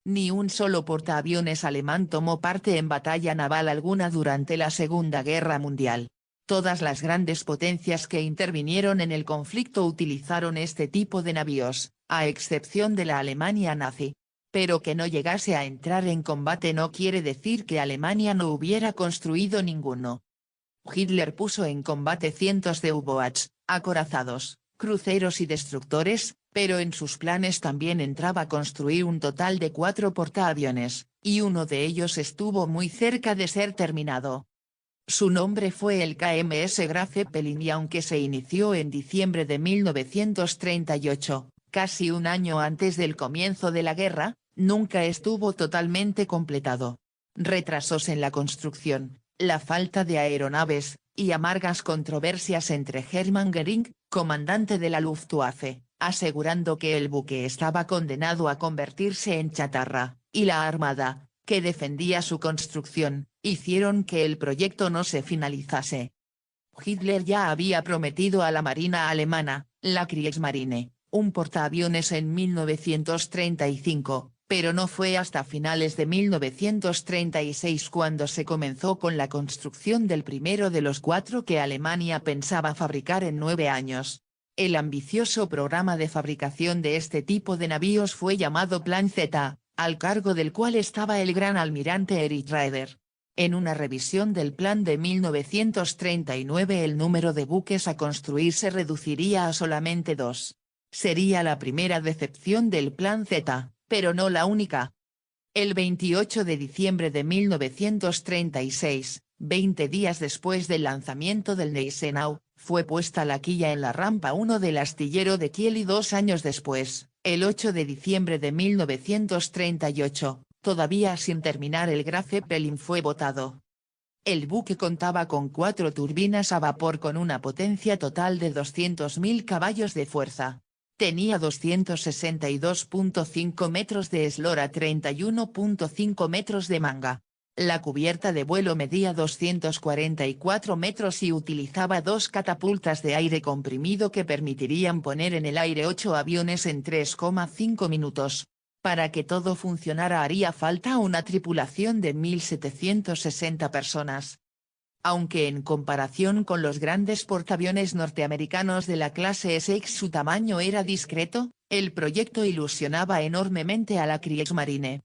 Ni un solo portaaviones alemán tomó parte en batalla naval alguna durante la Segunda Guerra Mundial. Todas las grandes potencias que intervinieron en el conflicto utilizaron este tipo de navíos, a excepción de la Alemania nazi. Pero que no llegase a entrar en combate no quiere decir que Alemania no hubiera construido ninguno. Hitler puso en combate cientos de U-boats, acorazados, cruceros y destructores, pero en sus planes también entraba construir un total de 4 portaaviones, y uno de ellos estuvo muy cerca de ser terminado. Su nombre fue el KMS Graf Zeppelin y aunque se inició en diciembre de 1938, casi un año antes del comienzo de la guerra, nunca estuvo totalmente completado. Retrasos en la construcción, la falta de aeronaves, y amargas controversias entre Hermann Göring, comandante de la Luftwaffe, asegurando que el buque estaba condenado a convertirse en chatarra, y la Armada, que defendía su construcción, hicieron que el proyecto no se finalizase. Hitler ya había prometido a la Marina alemana, la Kriegsmarine, un portaaviones en 1935, pero no fue hasta finales de 1936 cuando se comenzó con la construcción del primero de los 4 que Alemania pensaba fabricar en 9 años. El ambicioso programa de fabricación de este tipo de navíos fue llamado Plan Z, al cargo del cual estaba el gran almirante Erich Raeder. En una revisión del plan de 1939 el número de buques a construir se reduciría a solamente 2. Sería la primera decepción del Plan Z, pero no la única. El 28 de diciembre de 1936, 20 días después del lanzamiento del Gneisenau, fue puesta la quilla en la rampa 1 del astillero de Kiel y 2 años después, el 8 de diciembre de 1938, todavía sin terminar el Graf Zeppelin fue botado. El buque contaba con 4 turbinas a vapor con una potencia total de 200.000 caballos de fuerza. Tenía 262.5 metros de eslora, 31.5 metros de manga. La cubierta de vuelo medía 244 metros y utilizaba 2 catapultas de aire comprimido que permitirían poner en el aire 8 aviones en 3,5 minutos. Para que todo funcionara haría falta una tripulación de 1.760 personas. Aunque en comparación con los grandes portaaviones norteamericanos de la clase Essex su tamaño era discreto, el proyecto ilusionaba enormemente a la Kriegsmarine.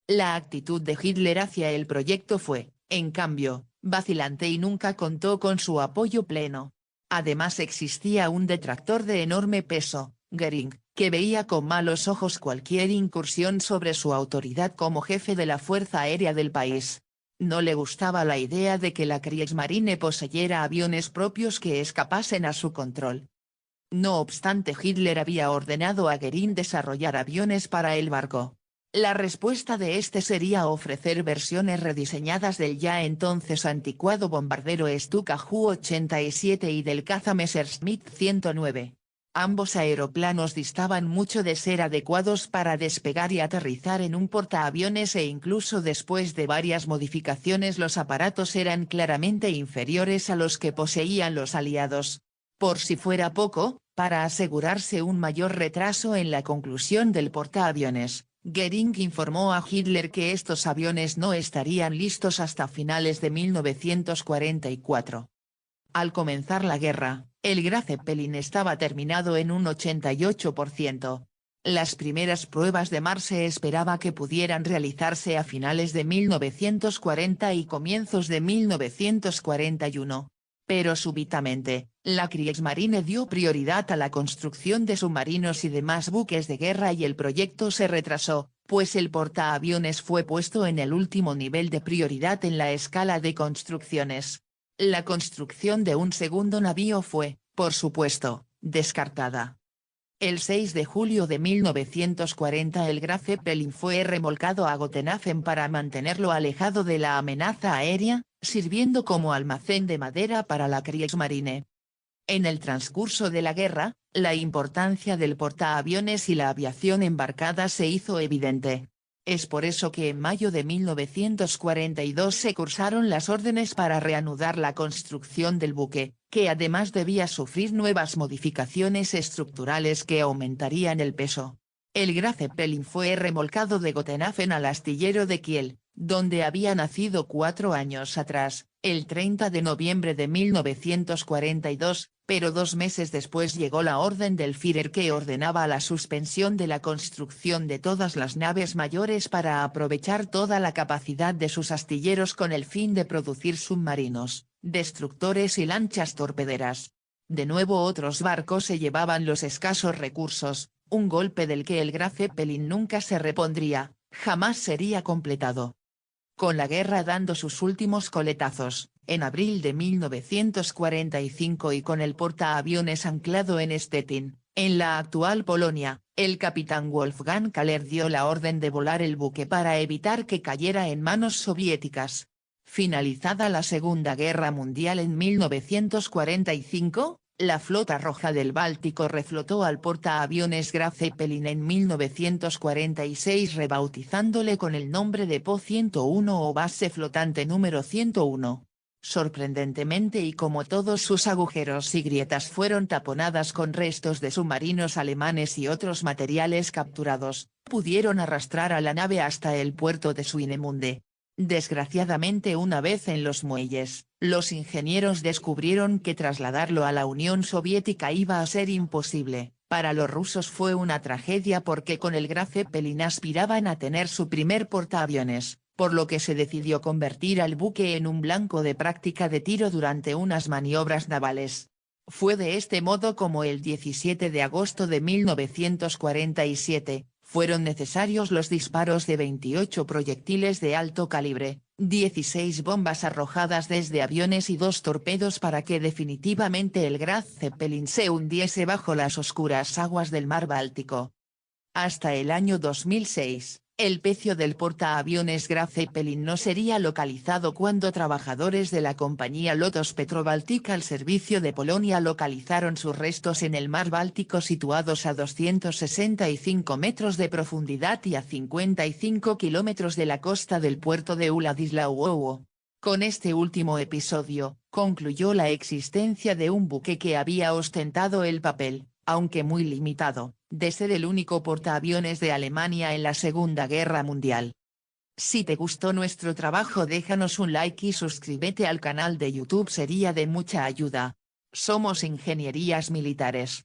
La actitud de Hitler hacia el proyecto fue, en cambio, vacilante y nunca contó con su apoyo pleno. Además existía un detractor de enorme peso, Göring, que veía con malos ojos cualquier incursión sobre su autoridad como jefe de la Fuerza Aérea del país. No le gustaba la idea de que la Kriegsmarine poseyera aviones propios que escapasen a su control. No obstante, Hitler había ordenado a Göring desarrollar aviones para el barco. La respuesta de este sería ofrecer versiones rediseñadas del ya entonces anticuado bombardero Stuka Ju-87 y del caza Messerschmitt 109. Ambos aeroplanos distaban mucho de ser adecuados para despegar y aterrizar en un portaaviones e incluso después de varias modificaciones los aparatos eran claramente inferiores a los que poseían los aliados. Por si fuera poco, para asegurarse un mayor retraso en la conclusión del portaaviones, Göring informó a Hitler que estos aviones no estarían listos hasta finales de 1944. Al comenzar la guerra, el Graf Zeppelin estaba terminado en un 88%. Las primeras pruebas de mar se esperaba que pudieran realizarse a finales de 1940 y comienzos de 1941. Pero súbitamente, la Kriegsmarine dio prioridad a la construcción de submarinos y demás buques de guerra y el proyecto se retrasó, pues el portaaviones fue puesto en el último nivel de prioridad en la escala de construcciones. La construcción de un segundo navío fue, por supuesto, descartada. El 6 de julio de 1940 el Graf Zeppelin fue remolcado a Gotenhafen para mantenerlo alejado de la amenaza aérea, sirviendo como almacén de madera para la Kriegsmarine. En el transcurso de la guerra, la importancia del portaaviones y la aviación embarcada se hizo evidente. Es por eso que en mayo de 1942 se cursaron las órdenes para reanudar la construcción del buque, que además debía sufrir nuevas modificaciones estructurales que aumentarían el peso. El Graf Zeppelin fue remolcado de Gotenhafen al astillero de Kiel, donde había nacido 4 años atrás, el 30 de noviembre de 1942, pero 2 meses después llegó la orden del Führer que ordenaba la suspensión de la construcción de todas las naves mayores para aprovechar toda la capacidad de sus astilleros con el fin de producir submarinos, destructores y lanchas torpederas. De nuevo otros barcos se llevaban los escasos recursos, un golpe del que el Graf Zeppelin nunca se repondría, jamás sería completado. Con la guerra dando sus últimos coletazos, en abril de 1945 y con el portaaviones anclado en Stettin, en la actual Polonia, el capitán Wolfgang Kaller dio la orden de volar el buque para evitar que cayera en manos soviéticas. Finalizada la Segunda Guerra Mundial en 1945, la Flota Roja del Báltico reflotó al portaaviones Graf Zeppelin en 1946 rebautizándole con el nombre de Po 101 o base flotante número 101. Sorprendentemente y como todos sus agujeros y grietas fueron taponadas con restos de submarinos alemanes y otros materiales capturados, pudieron arrastrar a la nave hasta el puerto de Swinemünde. Desgraciadamente una vez en los muelles, los ingenieros descubrieron que trasladarlo a la Unión Soviética iba a ser imposible. Para los rusos fue una tragedia porque con el Graf Zeppelin aspiraban a tener su primer portaaviones, por lo que se decidió convertir al buque en un blanco de práctica de tiro durante unas maniobras navales. Fue de este modo como el 17 de agosto de 1947, fueron necesarios los disparos de 28 proyectiles de alto calibre, 16 bombas arrojadas desde aviones y 2 torpedos para que definitivamente el Graf Zeppelin se hundiese bajo las oscuras aguas del mar Báltico. Hasta el año 2006, el pecio del portaaviones Graf Zeppelin no sería localizado cuando trabajadores de la compañía Lotos Petrobaltic al servicio de Polonia localizaron sus restos en el mar Báltico situados a 265 metros de profundidad y a 55 kilómetros de la costa del puerto de Władysław. Con este último episodio, concluyó la existencia de un buque que había ostentado el papel, aunque muy limitado, de ser el único portaaviones de Alemania en la Segunda Guerra Mundial. Si te gustó nuestro trabajo déjanos un like y suscríbete al canal de YouTube sería de mucha ayuda. Somos Ingenierías Militares.